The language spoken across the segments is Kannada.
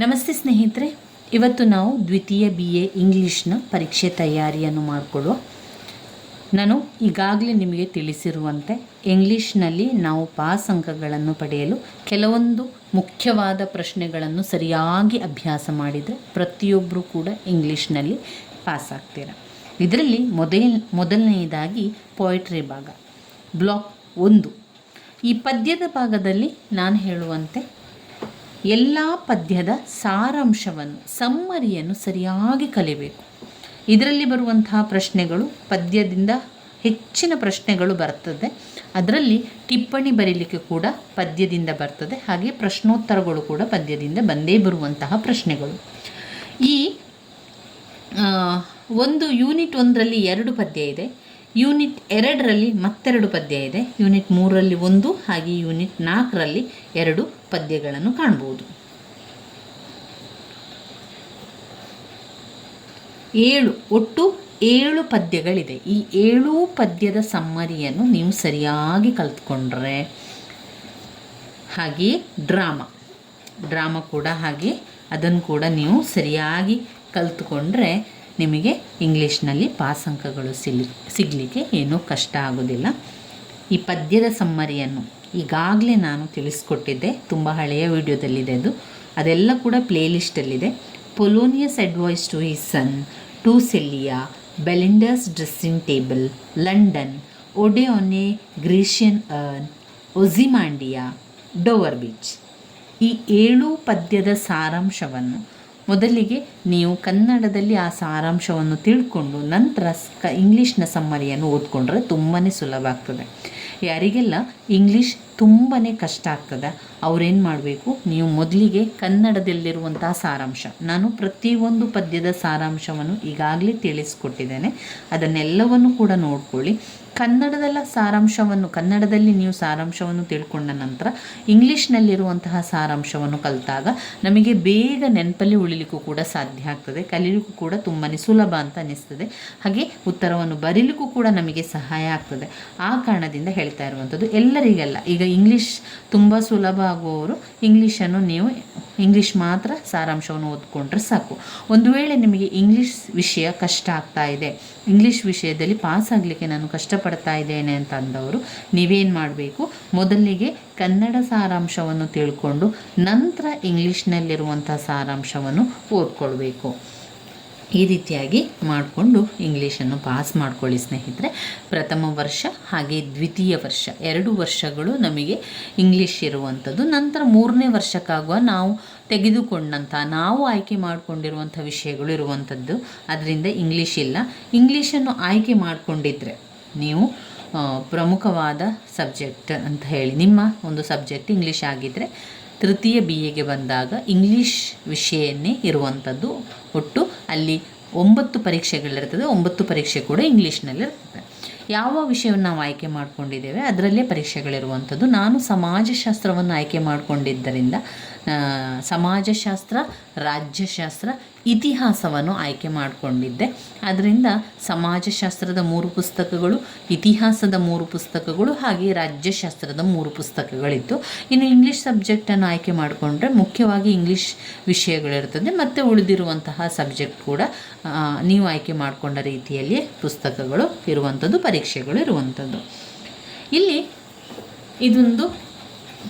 ನಮಸ್ತೆ ಸ್ನೇಹಿತರೆ, ಇವತ್ತು ನಾವು ದ್ವಿತೀಯ BA ಇಂಗ್ಲೀಷ್ನ ಪರೀಕ್ಷೆ ತಯಾರಿಯನ್ನು ಮಾಡಿಕೊಳ್ಳುವ. ನಾನು ಈಗಾಗಲೇ ನಿಮಗೆ ತಿಳಿಸಿರುವಂತೆ ಇಂಗ್ಲೀಷ್ನಲ್ಲಿ ನಾವು ಪಾಸ್ ಅಂಕಗಳನ್ನು ಪಡೆಯಲು ಕೆಲವೊಂದು ಮುಖ್ಯವಾದ ಪ್ರಶ್ನೆಗಳನ್ನು ಸರಿಯಾಗಿ ಅಭ್ಯಾಸ ಮಾಡಿದರೆ ಪ್ರತಿಯೊಬ್ಬರೂ ಕೂಡ ಇಂಗ್ಲೀಷ್ನಲ್ಲಿ ಪಾಸ್ ಆಗ್ತೀರ. ಇದರಲ್ಲಿ ಮೊದಲನೆಯದಾಗಿ ಪೋಯಿಟ್ರಿ ಭಾಗ, ಬ್ಲಾಕ್ 1. ಈ ಪದ್ಯದ ಭಾಗದಲ್ಲಿ ನಾನು ಹೇಳುವಂತೆ ಎಲ್ಲ ಪದ್ಯದ ಸಾರಾಂಶವನ್ನು, ಸಮ್ಮರಿಯನ್ನು ಸರಿಯಾಗಿ ಕಲಿಬೇಕು. ಇದರಲ್ಲಿ ಬರುವಂತಹ ಪ್ರಶ್ನೆಗಳು ಪದ್ಯದಿಂದ ಹೆಚ್ಚಿನ ಪ್ರಶ್ನೆಗಳು ಬರ್ತದೆ. ಅದರಲ್ಲಿ ಟಿಪ್ಪಣಿ ಬರೀಲಿಕ್ಕೆ ಕೂಡ ಪದ್ಯದಿಂದ ಬರ್ತದೆ. ಹಾಗೆ ಪ್ರಶ್ನೋತ್ತರಗಳು ಕೂಡ ಪದ್ಯದಿಂದ ಬಂದೇ ಬರುವಂತಹ ಪ್ರಶ್ನೆಗಳು. ಈ ಒಂದು ಯೂನಿಟ್ 1ರಲ್ಲಿ 2 ಪದ್ಯ ಇದೆ, ಯೂನಿಟ್ 2ರಲ್ಲಿ ಮತ್ತೆರಡು ಪದ್ಯ ಇದೆ, ಯೂನಿಟ್ 3ರಲ್ಲಿ 1 ಹಾಗೆ ಯೂನಿಟ್ 4ರಲ್ಲಿ 2 ಪದ್ಯಗಳನ್ನು ಕಾಣ್ಬೋದು. 7 ಪದ್ಯಗಳಿದೆ. ಈ 7 ಪದ್ಯದ ಸಮ್ಮರಿಯನ್ನು ನೀವು ಸರಿಯಾಗಿ ಕಲ್ತ್ಕೊಂಡ್ರೆ, ಹಾಗೆಯೇ ಡ್ರಾಮಾ ಕೂಡ ಹಾಗೆ ಅದನ್ನು ಕೂಡ ನೀವು ಸರಿಯಾಗಿ ಕಲ್ತ್ಕೊಂಡ್ರೆ ನಿಮಗೆ ಇಂಗ್ಲೀಷ್ನಲ್ಲಿ ಪಾಸ್ ಅಂಕಗಳು ಸಿಗಲಿಕ್ಕೆ ಏನೂ ಕಷ್ಟ ಆಗೋದಿಲ್ಲ. ಈ ಪದ್ಯದ ಸಮ್ಮರಿಯನ್ನು ಈಗಾಗಲೇ ನಾನು ತಿಳಿಸ್ಕೊಟ್ಟಿದ್ದೆ, ತುಂಬ ಹಳೆಯ ವಿಡಿಯೋದಲ್ಲಿದೆ ಅದೆಲ್ಲ ಕೂಡ ಪ್ಲೇಲಿಸ್ಟಲ್ಲಿದೆ. Polonius advice to his son, to Celia, Belinda's dressing table, London, ode on a Grecian urn, Ozymandias, Dover beach. ಈ 7 ಪದ್ಯದ ಸಾರಾಂಶವನ್ನು ಮೊದಲಿಗೆ ನೀವು ಕನ್ನಡದಲ್ಲಿ ಆ ಸಾರಾಂಶವನ್ನು ತಿಳ್ಕೊಂಡು ನಂತರ ಇಂಗ್ಲೀಷ್ನ ಸಮ್ಮರಿಯನ್ನು ಓದ್ಕೊಂಡ್ರೆ ತುಂಬಾ ಸುಲಭ ಆಗ್ತದೆ. ಯಾರಿಗೆಲ್ಲ ಇಂಗ್ಲೀಷ್ ತುಂಬಾ ಕಷ್ಟ ಆಗ್ತದೆ ಅವರೇನು ಮಾಡಬೇಕು, ನೀವು ಮೊದಲಿಗೆ ಕನ್ನಡದಲ್ಲಿರುವಂತಹ ಸಾರಾಂಶ, ನಾನು ಪ್ರತಿಯೊಂದು ಪದ್ಯದ ಸಾರಾಂಶವನ್ನು ಈಗಾಗಲೇ ತಿಳಿಸ್ಕೊಟ್ಟಿದ್ದೇನೆ, ಅದನ್ನೆಲ್ಲವನ್ನು ಕೂಡ ನೋಡ್ಕೊಳ್ಳಿ. ಕನ್ನಡದಲ್ಲಿ ನೀವು ಸಾರಾಂಶವನ್ನು ತಿಳ್ಕೊಂಡ ನಂತರ ಇಂಗ್ಲೀಷ್ನಲ್ಲಿರುವಂತಹ ಸಾರಾಂಶವನ್ನು ಕಲಿತಾಗ ನಮಗೆ ಬೇಗ ನೆನಪಲ್ಲಿ ಉಳಿಲಿಕ್ಕೂ ಕೂಡ ಸಾಧ್ಯ ಆಗ್ತದೆ, ಕಲೀಲಿಕ್ಕೂ ಕೂಡ ತುಂಬಾ ಸುಲಭ ಅಂತ ಅನ್ನಿಸ್ತದೆ. ಹಾಗೆ ಉತ್ತರವನ್ನು ಬರೀಲಿಕ್ಕೂ ಕೂಡ ನಮಗೆ ಸಹಾಯ ಆಗ್ತದೆ. ಆ ಕಾರಣದಿಂದ ಹೇಳ್ತಾ ಇರುವಂಥದ್ದು ಎಲ್ಲರಿಗೆಲ್ಲ. ಈಗ ಇಂಗ್ಲೀಷ್ ತುಂಬ ಸುಲಭ ಆಗುವವರು ಇಂಗ್ಲೀಷ್ ಮಾತ್ರ ಸಾರಾಂಶವನ್ನು ಓದ್ಕೊಂಡ್ರೆ ಸಾಕು. ಒಂದು ವೇಳೆ ನಿಮಗೆ ಇಂಗ್ಲೀಷ್ ವಿಷಯ ಕಷ್ಟ ಆಗ್ತಾ ಇದೆ, ಇಂಗ್ಲೀಷ್ ವಿಷಯದಲ್ಲಿ ಪಾಸ್ ಆಗಲಿಕ್ಕೆ ನಾನು ಕಷ್ಟಪಡ್ತಾ ಇದ್ದೇನೆ ಅಂತ ಅಂದವರು ನೀವೇನು ಮಾಡಬೇಕು, ಮೊದಲಿಗೆ ಕನ್ನಡ ಸಾರಾಂಶವನ್ನು ತಿಳ್ಕೊಂಡು ನಂತರ ಇಂಗ್ಲೀಷ್ನಲ್ಲಿರುವಂಥ ಸಾರಾಂಶವನ್ನು ಓದ್ಕೊಳ್ಬೇಕು. ಈ ರೀತಿಯಾಗಿ ಮಾಡಿಕೊಂಡು ಇಂಗ್ಲೀಷನ್ನು ಪಾಸ್ ಮಾಡ್ಕೊಳ್ಳಿ ಸ್ನೇಹಿತರೆ. ಪ್ರಥಮ ವರ್ಷ ಹಾಗೆ ದ್ವಿತೀಯ ವರ್ಷ 2 ವರ್ಷಗಳು ನಮಗೆ ಇಂಗ್ಲೀಷ್ ಇರುವಂಥದ್ದು. ನಂತರ 3ನೇ ವರ್ಷಕ್ಕಾಗುವ ನಾವು ಆಯ್ಕೆ ಮಾಡಿಕೊಂಡಿರುವಂಥ ವಿಷಯಗಳು ಇರುವಂಥದ್ದು. ಅದರಿಂದ ಇಂಗ್ಲೀಷ್ ಇಲ್ಲ. ಇಂಗ್ಲೀಷನ್ನು ಆಯ್ಕೆ ಮಾಡಿಕೊಂಡಿದ್ರೆ ನೀವು ಪ್ರಮುಖವಾದ ಸಬ್ಜೆಕ್ಟ್ ಅಂತ ಹೇಳಿ ನಿಮ್ಮ ಒಂದು ಸಬ್ಜೆಕ್ಟ್ ಇಂಗ್ಲೀಷ್ ಆಗಿದ್ದರೆ ತೃತೀಯ BAಗೆ ಬಂದಾಗ ಇಂಗ್ಲೀಷ್ ವಿಷಯವನ್ನೇ ಇರುವಂಥದ್ದು. ಒಟ್ಟು ಅಲ್ಲಿ 9 ಪರೀಕ್ಷೆಗಳಿರ್ತದೆ, 9 ಪರೀಕ್ಷೆ ಕೂಡ ಇಂಗ್ಲೀಷ್ನಲ್ಲಿರ್ತದೆ. ಯಾವ ವಿಷಯವನ್ನು ನಾವು ಆಯ್ಕೆ ಮಾಡಿಕೊಂಡಿದ್ದೇವೆ ಅದರಲ್ಲೇ ಪರೀಕ್ಷೆಗಳಿರುವಂಥದ್ದು. ನಾನು ಸಮಾಜಶಾಸ್ತ್ರವನ್ನು ಆಯ್ಕೆ ಮಾಡಿಕೊಂಡಿದ್ದರಿಂದ ಸಮಾಜಶಾಸ್ತ್ರ, ರಾಜ್ಯಶಾಸ್ತ್ರ, ಇತಿಹಾಸವನ್ನು ಆಯ್ಕೆ ಮಾಡಿಕೊಂಡಿದ್ದೆ. ಅದರಿಂದ ಸಮಾಜಶಾಸ್ತ್ರದ 3 ಪುಸ್ತಕಗಳು, ಇತಿಹಾಸದ 3 ಪುಸ್ತಕಗಳು ಹಾಗೆ ರಾಜ್ಯಶಾಸ್ತ್ರದ 3 ಪುಸ್ತಕಗಳಿತ್ತು. ಇನ್ನು ಇಂಗ್ಲೀಷ್ ಸಬ್ಜೆಕ್ಟನ್ನು ಆಯ್ಕೆ ಮಾಡಿಕೊಂಡ್ರೆ ಮುಖ್ಯವಾಗಿ ಇಂಗ್ಲೀಷ್ ವಿಷಯಗಳಿರ್ತದೆ, ಮತ್ತು ಉಳಿದಿರುವಂತಹ ಸಬ್ಜೆಕ್ಟ್ ಕೂಡ ನೀವು ಆಯ್ಕೆ ಮಾಡಿಕೊಂಡ ರೀತಿಯಲ್ಲಿ ಪುಸ್ತಕಗಳು ಇರುವಂಥದ್ದು, ಪರೀಕ್ಷೆಗಳು ಇರುವಂಥದ್ದು. ಇಲ್ಲಿ ಇದೊಂದು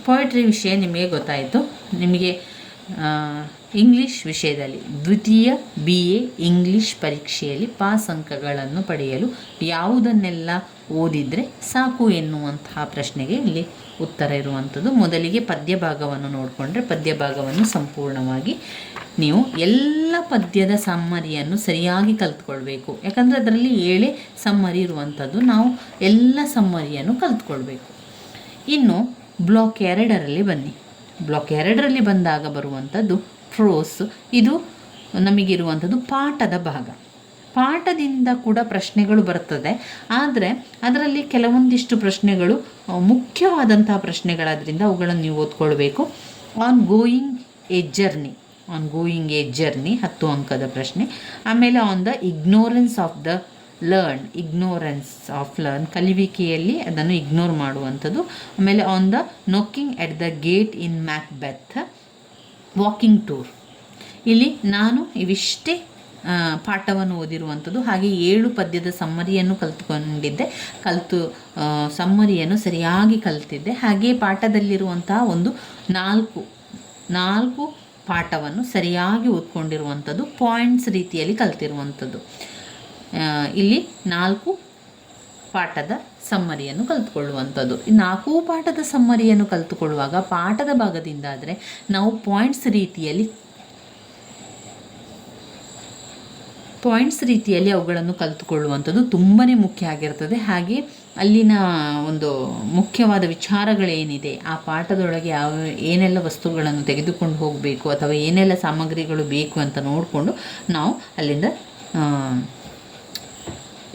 ಪೋಯಿಟ್ರಿ ವಿಷಯ ನಿಮಗೆ ಗೊತ್ತಾಯಿತು. ನಿಮಗೆ ಇಂಗ್ಲೀಷ್ ವಿಷಯದಲ್ಲಿ ದ್ವಿತೀಯ BA ಇಂಗ್ಲೀಷ್ ಪರೀಕ್ಷೆಯಲ್ಲಿ ಪಾಸ್ ಅಂಕಗಳನ್ನು ಪಡೆಯಲು ಯಾವುದನ್ನೆಲ್ಲ ಓದಿದರೆ ಸಾಕು ಎನ್ನುವಂತಹ ಪ್ರಶ್ನೆಗೆ ಇಲ್ಲಿ ಉತ್ತರ ಇರುವಂಥದ್ದು. ಮೊದಲಿಗೆ ಪದ್ಯ ಭಾಗವನ್ನು ನೋಡಿಕೊಂಡ್ರೆ ಪದ್ಯ ಭಾಗವನ್ನು ಸಂಪೂರ್ಣವಾಗಿ ನೀವು ಎಲ್ಲ ಪದ್ಯದ ಸಮ್ಮರಿಯನ್ನು ಸರಿಯಾಗಿ ಕಲ್ತ್ಕೊಳ್ಬೇಕು. ಯಾಕಂದರೆ ಅದರಲ್ಲಿ 7 ಸಮ್ಮರಿ ಇರುವಂಥದ್ದು, ನಾವು ಎಲ್ಲ ಸಮ್ಮರಿಯನ್ನು ಕಲ್ತ್ಕೊಳ್ಬೇಕು. ಇನ್ನು ಬ್ಲಾಕ್ 2ರಲ್ಲಿ ಬನ್ನಿ. ಬ್ಲಾಕ್ 2ರಲ್ಲಿ ಬಂದಾಗ ಬರುವಂಥದ್ದು ಪ್ರೋಸ್. ಇದು ನಮಗಿರುವಂಥದ್ದು ಪಾಠದ ಭಾಗ. ಪಾಠದಿಂದ ಕೂಡ ಪ್ರಶ್ನೆಗಳು ಬರ್ತದೆ, ಆದರೆ ಅದರಲ್ಲಿ ಕೆಲವೊಂದಿಷ್ಟು ಪ್ರಶ್ನೆಗಳು ಮುಖ್ಯವಾದಂತಹ ಪ್ರಶ್ನೆಗಳಾದ್ರಿಂದ ಅವುಗಳನ್ನು ನೀವು ಓದ್ಕೊಳ್ಬೇಕು. ಆನ್ ಗೋಯಿಂಗ್ ಎ ಜರ್ನಿ 10 ಅಂಕದ ಪ್ರಶ್ನೆ. ಆಮೇಲೆ on the ignorance of learn ಕಲಿವಿಕೆಯಲ್ಲಿ ಅದನ್ನು ಇಗ್ನೋರ್ ಮಾಡುವಂಥದ್ದು. ಆಮೇಲೆ on the knocking at the gate in Macbeth walking tour ಇಲ್ಲಿ ನಾನು ಇವಿಷ್ಟೇ ಪಾಠವನ್ನು ಓದಿರುವಂಥದ್ದು. ಹಾಗೆ 7 ಪದ್ಯದ ಸಮ್ಮರಿಯನ್ನು ಕಲ್ತ್ಕೊಂಡಿದ್ದೆ, ಸಮ್ಮರಿಯನ್ನು ಸರಿಯಾಗಿ ಕಲ್ತಿದ್ದೆ. ಹಾಗೆ ಪಾಠದಲ್ಲಿರುವಂತಹ ಒಂದು 4 ಪಾಠವನ್ನು ಸರಿಯಾಗಿ ಓದ್ಕೊಂಡಿರುವಂಥದ್ದು, ಪಾಯಿಂಟ್ಸ್ ರೀತಿಯಲ್ಲಿ ಕಲ್ತಿರುವಂಥದ್ದು. ಇಲ್ಲಿ 4 ಪಾಠದ ಸಮ್ಮರಿಯನ್ನು ಕಲ್ತ್ಕೊಳ್ಳುವಂಥದ್ದು. 4 ಪಾಠದ ಸಮ್ಮರಿಯನ್ನು ಕಲ್ತುಕೊಳ್ಳುವಾಗ ಪಾಠದ ಭಾಗದಿಂದ ಆದರೆ ನಾವು ಪಾಯಿಂಟ್ಸ್ ರೀತಿಯಲ್ಲಿ ಅವುಗಳನ್ನು ಕಲ್ತುಕೊಳ್ಳುವಂಥದ್ದು ತುಂಬಾ ಮುಖ್ಯ ಆಗಿರ್ತದೆ. ಹಾಗೆ ಅಲ್ಲಿನ ಒಂದು ಮುಖ್ಯವಾದ ವಿಚಾರಗಳೇನಿದೆ, ಆ ಪಾಠದೊಳಗೆ ಏನೆಲ್ಲ ವಸ್ತುಗಳನ್ನು ತೆಗೆದುಕೊಂಡು ಹೋಗಬೇಕು ಅಥವಾ ಏನೆಲ್ಲ ಸಾಮಗ್ರಿಗಳು ಬೇಕು ಅಂತ ನೋಡಿಕೊಂಡು ನಾವು ಅಲ್ಲಿಂದ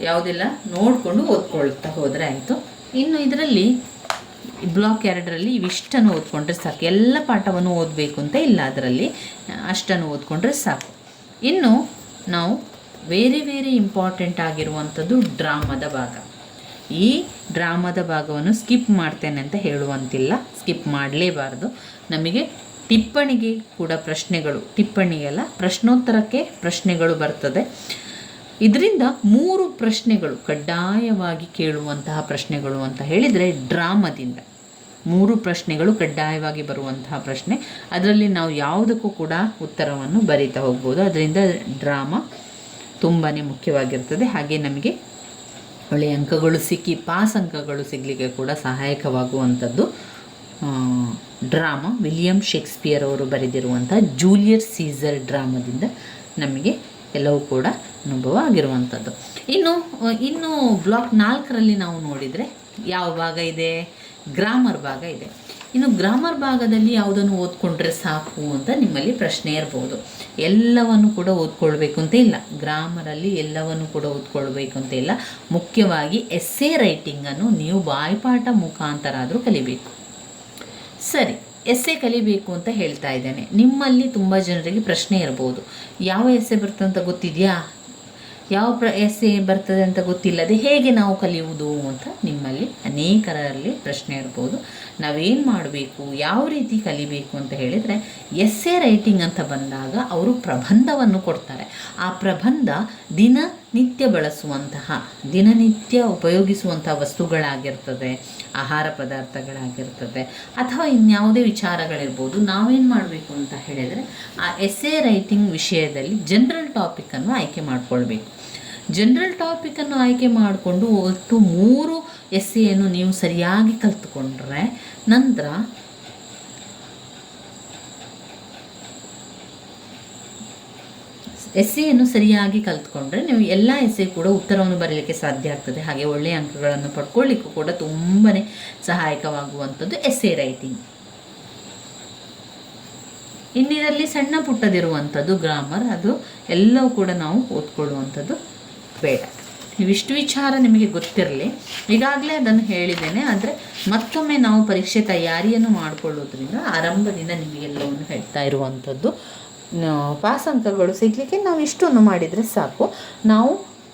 ಯಾವುದೆಲ್ಲ ನೋಡಿಕೊಂಡು ಓದ್ಕೊಳ್ತಾ ಹೋದರೆ ಆಯಿತು. ಇನ್ನು ಇದರಲ್ಲಿ ಬ್ಲಾಕ್ 2ರಲ್ಲಿ ಇವಿಷ್ಟನ್ನು ಓದ್ಕೊಂಡ್ರೆ ಸಾಕು. ಎಲ್ಲ ಪಾಠವನ್ನು ಓದಬೇಕು ಅಂತ ಇಲ್ಲ, ಅದರಲ್ಲಿ ಅಷ್ಟನ್ನು ಓದ್ಕೊಂಡ್ರೆ ಸಾಕು. ಇನ್ನು ನಾವು ವೇರೆ ಇಂಪಾರ್ಟೆಂಟ್ ಆಗಿರುವಂಥದ್ದು ಡ್ರಾಮದ ಭಾಗ. ಈ ಡ್ರಾಮದ ಭಾಗವನ್ನು ಸ್ಕಿಪ್ ಮಾಡ್ತೇನೆ ಅಂತ ಹೇಳುವಂತಿಲ್ಲ, ಸ್ಕಿಪ್ ಮಾಡಲೇಬಾರ್ದು. ನಮಗೆ ಟಿಪ್ಪಣಿಗೆ ಕೂಡ ಪ್ರಶ್ನೋತ್ತರಕ್ಕೆ ಪ್ರಶ್ನೆಗಳು ಬರ್ತದೆ. ಇದರಿಂದ 3 ಪ್ರಶ್ನೆಗಳು ಕಡ್ಡಾಯವಾಗಿ ಕೇಳುವಂತಹ ಪ್ರಶ್ನೆಗಳು ಅಂತ ಹೇಳಿದರೆ ಡ್ರಾಮದಿಂದ 3 ಪ್ರಶ್ನೆಗಳು ಕಡ್ಡಾಯವಾಗಿ ಬರುವಂತಹ ಪ್ರಶ್ನೆ. ಅದರಲ್ಲಿ ನಾವು ಯಾವುದಕ್ಕೂ ಕೂಡ ಉತ್ತರವನ್ನು ಬರೀತಾ ಹೋಗ್ಬೋದು. ಅದರಿಂದ ಡ್ರಾಮಾ ತುಂಬಾ ಮುಖ್ಯವಾಗಿರ್ತದೆ. ಹಾಗೆ ನಮಗೆ ಒಳ್ಳೆಯ ಅಂಕಗಳು ಪಾಸ್ ಅಂಕಗಳು ಸಿಗಲಿಕ್ಕೆ ಕೂಡ ಸಹಾಯಕವಾಗುವಂಥದ್ದು ಡ್ರಾಮಾ. ವಿಲಿಯಂ ಶೇಕ್ಸ್ಪಿಯರ್ ಅವರು ಬರೆದಿರುವಂಥ ಜೂಲಿಯಸ್ ಸೀಸರ್ ಡ್ರಾಮಾದಿಂದ ನಮಗೆ ಎಲ್ಲವೂ ಕೂಡ ಅನುಭವ ಆಗಿರುವಂಥದ್ದು. ಇನ್ನು ಬ್ಲಾಕ್ 4ರಲ್ಲಿ ನಾವು ನೋಡಿದರೆ ಯಾವ ಭಾಗ ಇದೆ? ಗ್ರಾಮರ್ ಭಾಗ ಇದೆ. ಇನ್ನು ಗ್ರಾಮರ್ ಭಾಗದಲ್ಲಿ ಯಾವುದನ್ನು ಓದ್ಕೊಂಡ್ರೆ ಸಾಕು ಅಂತ ನಿಮ್ಮಲ್ಲಿ ಪ್ರಶ್ನೆ ಇರ್ಬೋದು. ಎಲ್ಲವನ್ನು ಕೂಡ ಓದ್ಕೊಳ್ಬೇಕು ಅಂತ ಇಲ್ಲ, ಗ್ರಾಮರಲ್ಲಿ ಎಲ್ಲವನ್ನು ಕೂಡ ಓದ್ಕೊಳ್ಬೇಕು ಅಂತ ಇಲ್ಲ. ಮುಖ್ಯವಾಗಿ ಎಸ್ಸೆ ರೈಟಿಂಗನ್ನು ನೀವು ಬಾಯ್ಪಾಠ ಮುಖಾಂತರ ಆದರೂ ಕಲಿಬೇಕು. ಸರಿ, ಎಸ್ಸೆ ಕಲಿಬೇಕು ಅಂತ ಹೇಳ್ತಾ ಇದ್ದೇನೆ. ನಿಮ್ಮಲ್ಲಿ ತುಂಬ ಜನರಿಗೆ ಪ್ರಶ್ನೆ ಇರ್ಬೋದು, ಯಾವ ಎಸ್ಸೆ ಬರ್ತದೆ ಅಂತ ಗೊತ್ತಿದೆಯಾ, ಯಾವ ಎಸ್ಸೆ ಬರ್ತದೆ ಅಂತ ಗೊತ್ತಿಲ್ಲದೆ ಹೇಗೆ ನಾವು ಕಲಿಯುವುದು ಅಂತ ನಿಮ್ಮಲ್ಲಿ ಅನೇಕರಲ್ಲಿ ಪ್ರಶ್ನೆ ಇರ್ಬೋದು. ನಾವೇನು ಮಾಡಬೇಕು, ಯಾವ ರೀತಿ ಕಲಿಬೇಕು ಅಂತ ಹೇಳಿದರೆ, ಎಸ್ಸೆ ರೈಟಿಂಗ್ ಅಂತ ಬಂದಾಗ ಅವರು ಪ್ರಬಂಧವನ್ನು ಕೊಡ್ತಾರೆ. ಆ ಪ್ರಬಂಧ ದಿನನಿತ್ಯ ಉಪಯೋಗಿಸುವಂತಹ ವಸ್ತುಗಳಾಗಿರ್ತದೆ, ಆಹಾರ ಪದಾರ್ಥಗಳಾಗಿರ್ತದೆ, ಅಥವಾ ಇನ್ಯಾವುದೇ ವಿಚಾರಗಳಿರ್ಬೋದು. ನಾವೇನು ಮಾಡಬೇಕು ಅಂತ ಹೇಳಿದರೆ, ಆ ಎಸ್ಸೆ ರೈಟಿಂಗ್ ವಿಷಯದಲ್ಲಿ ಜನರಲ್ ಟಾಪಿಕನ್ನು ಆಯ್ಕೆ ಮಾಡಿಕೊಳ್ಬೇಕು. ಜನರಲ್ ಟಾಪಿಕನ್ನು ಆಯ್ಕೆ ಮಾಡಿಕೊಂಡು ಒಟ್ಟು 3 ಎಸ್ಸೆಯನ್ನು ನೀವು ಸರಿಯಾಗಿ ಕಲ್ತುಕೊಂಡ್ರೆ ನಂತರ ಎಸ್ಸೆಯನ್ನು ಸರಿಯಾಗಿ ಕಲ್ತ್ಕೊಂಡ್ರೆ ನೀವು ಎಲ್ಲ ಎಸ್ಸೆ ಕೂಡ ಉತ್ತರವನ್ನು ಬರೀಲಿಕ್ಕೆ ಸಾಧ್ಯ ಆಗ್ತದೆ. ಹಾಗೆ ಒಳ್ಳೆಯ ಅಂಕಗಳನ್ನು ಪಡ್ಕೊಳ್ಳಿಕ್ಕೂ ಕೂಡ ತುಂಬಾ ಸಹಾಯಕವಾಗುವಂಥದ್ದು ಎಸ್ಸೆ ರೈಟಿಂಗ್. ಇನ್ನಿರಲ್ಲಿ ಸಣ್ಣ ಪುಟ್ಟದಿರುವಂಥದ್ದು ಗ್ರಾಮರ್, ಅದು ಎಲ್ಲವೂ ಕೂಡ ನಾವು ಓದ್ಕೊಳ್ಳುವಂಥದ್ದು ಬೇಡ. ಇವಿಷ್ಟು ವಿಚಾರ ನಿಮಗೆ ಗೊತ್ತಿರಲಿ, ಈಗಾಗಲೇ ಅದನ್ನು ಹೇಳಿದ್ದೇನೆ. ಆದರೆ ಮತ್ತೊಮ್ಮೆ ನಾವು ಪರೀಕ್ಷೆ ತಯಾರಿಯನ್ನು ಮಾಡಿಕೊಳ್ಳೋದ್ರಿಂದ ಆರಂಭದಿಂದ ನಿಮಗೆಲ್ಲವನ್ನು ಹೇಳ್ತಾ ಇರುವಂಥದ್ದು, ಪಾಸ್ ಅಂಕಗಳು ಸಿಗಲಿಕ್ಕೆ ನಾವು ಇಷ್ಟೊಂದು ಮಾಡಿದರೆ ಸಾಕು. ನಾವು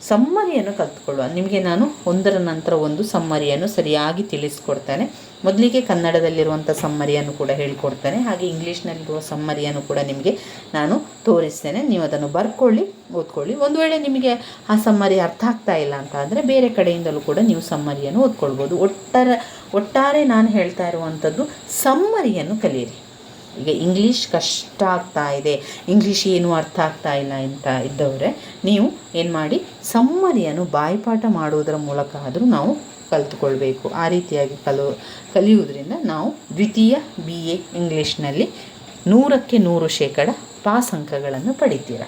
ಸಮ್ಮರಿಯನ್ನು ಕಲ್ತ್ಕೊಳ್ಳುವ. ನಿಮಗೆ ನಾನು ಒಂದರ ನಂತರ ಒಂದು ಸಮ್ಮರಿಯನ್ನು ಸರಿಯಾಗಿ ತಿಳಿಸ್ಕೊಡ್ತೇನೆ. ಮೊದಲಿಗೆ ಕನ್ನಡದಲ್ಲಿರುವಂಥ ಸಮ್ಮರಿಯನ್ನು ಕೂಡ ಹೇಳಿಕೊಡ್ತೇನೆ, ಹಾಗೆ ಇಂಗ್ಲೀಷ್ನಲ್ಲಿರುವ ಸಮ್ಮರಿಯನ್ನು ಕೂಡ ನಿಮಗೆ ನಾನು ತೋರಿಸ್ತೇನೆ. ನೀವು ಅದನ್ನು ಬರ್ಕೊಳ್ಳಿ, ಓದ್ಕೊಳ್ಳಿ. ಒಂದು ವೇಳೆ ನಿಮಗೆ ಆ ಸಮ್ಮರಿ ಅರ್ಥ ಆಗ್ತಾ ಇಲ್ಲ ಅಂತ ಅಂದರೆ ಬೇರೆ ಕಡೆಯಿಂದಲೂ ಕೂಡ ನೀವು ಸಮ್ಮರಿಯನ್ನು ಓದ್ಕೊಳ್ಬೋದು. ಒಟ್ಟಾರೆ ನಾನು ಹೇಳ್ತಾ ಇರುವಂಥದ್ದು ಸಮ್ಮರಿಯನ್ನು ಕಲಿಯಿರಿ. ಈಗ ಇಂಗ್ಲೀಷ್ ಕಷ್ಟ ಆಗ್ತಾ ಇದೆ, ಇಂಗ್ಲೀಷ್ ಏನೂ ಅರ್ಥ ಆಗ್ತಾ ಇಲ್ಲ ಅಂತ ಇದ್ದವರೇ ನೀವು ಏನು ಮಾಡಿ, ಸಮ್ಮರಿಯನ್ನು ಬಾಯ್ಪಾಠ ಮಾಡುವುದರ ಮೂಲಕ ಆದರೂ ನಾವು ಕಲಿತುಕೊಳ್ಬೇಕು. ಆ ರೀತಿಯಾಗಿ ಕಲಿಯುವುದರಿಂದ ನಾವು ದ್ವಿತೀಯ BA ಇಂಗ್ಲೀಷ್ನಲ್ಲಿ 100ಕ್ಕೆ 100% ಪಾಸ್ ಅಂಕಗಳನ್ನು ಪಡಿತೀರ.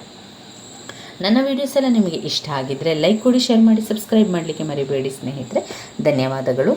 ನನ್ನ ವೀಡಿಯೋಸ್ ಎಲ್ಲ ನಿಮಗೆ ಇಷ್ಟ ಆಗಿದ್ದರೆ ಲೈಕ್ ಕೊಡಿ, ಶೇರ್ ಮಾಡಿ, ಸಬ್ಸ್ಕ್ರೈಬ್ ಮಾಡಲಿಕ್ಕೆ ಮರಿಬೇಡಿ ಸ್ನೇಹಿತರೆ. ಧನ್ಯವಾದಗಳು.